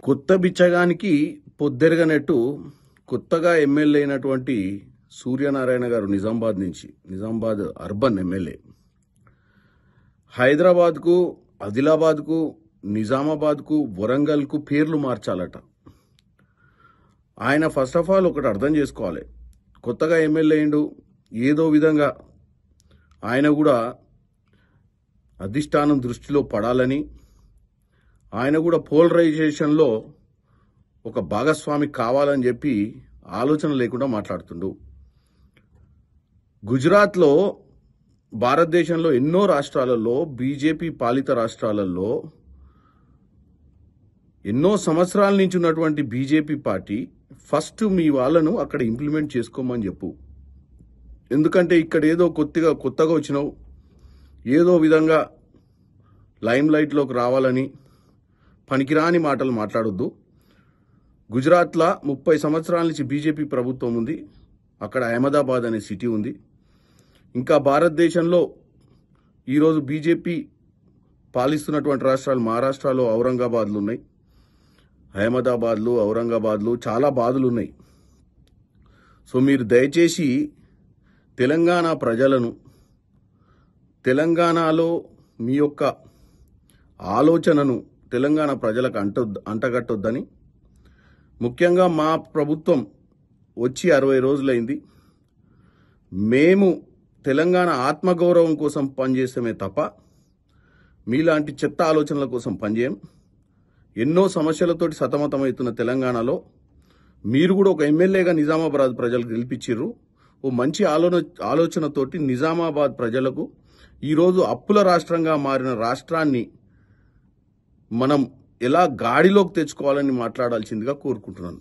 కొత్త బిచ్చగానికి పొద్దెరగనట్టు కొత్తగా ఎమ్మెల్యే అయినటువంటి సూర్యనారాయణ గారు నిజామాబాద్ అర్బన్ ఎమ్మెల్యే హైదరాబాద్కు, ఆదిలాబాద్కు, నిజామాబాద్కు, వరంగల్కు పేర్లు మార్చాలట. ఆయన ఫస్ట్ ఆఫ్ ఆల్ ఒకటి అర్థం చేసుకోవాలి. కొత్తగా ఎమ్మెల్యే అయిండు, ఏదో విధంగా ఆయన కూడా అధిష్టానం దృష్టిలో పడాలని, ఆయన కూడా పోలరైజేషన్లో ఒక భాగస్వామి కావాలని చెప్పి ఆలోచన లేకుండా మాట్లాడుతుండు. గుజరాత్లో, భారతదేశంలో ఎన్నో రాష్ట్రాలలో, బీజేపీ పాలిత రాష్ట్రాలలో ఎన్నో సంవత్సరాల నుంచి ఉన్నటువంటి బీజేపీ పార్టీ ఫస్ట్ మీ వాళ్ళను అక్కడ ఇంప్లిమెంట్ చేసుకోమని చెప్పు. ఎందుకంటే ఇక్కడ ఏదో కొత్తగా వచ్చినావు, ఏదో విధంగా లైమ్ లైట్లోకి రావాలని పనికిరాని మాటలు మాట్లాడొద్దు. గుజరాత్లో 30 సంవత్సరాల నుంచి బీజేపీ ప్రభుత్వం ఉంది. అక్కడ అహ్మదాబాద్ అనే సిటీ ఉంది. ఇంకా భారతదేశంలో ఈరోజు బీజేపీ పాలిస్తున్నటువంటి రాష్ట్రాలు మహారాష్ట్రలో ఔరంగాబాద్లు ఉన్నాయి, అహ్మదాబాద్లు, ఔరంగాబాద్లు, చాలా బాధలు ఉన్నాయి. సో మీరు దయచేసి తెలంగాణ ప్రజలను, తెలంగాణలో మీ యొక్క ఆలోచనను తెలంగాణ ప్రజలకు అంటగట్టొద్దని, ముఖ్యంగా మా ప్రభుత్వం వచ్చి 60 రోజులైంది. మేము తెలంగాణ ఆత్మగౌరవం కోసం పనిచేస్తామే తప్ప మీలాంటి చెత్త ఆలోచనల కోసం పనిచేయం. ఎన్నో సమస్యలతోటి సతమతమవుతున్న తెలంగాణలో మీరు కూడా ఒక ఎమ్మెల్యేగా నిజామాబాద్ ప్రజలకు గెలిపించిర్రు. ఓ మంచి ఆలోచనతోటి నిజామాబాద్ ప్రజలకు ఈరోజు అప్పుల రాష్ట్రంగా మారిన రాష్ట్రాన్ని మనం ఎలా గాడిలోకి తెచ్చుకోవాలని మాట్లాడాల్సిందిగా కోరుకుంటున్నాను.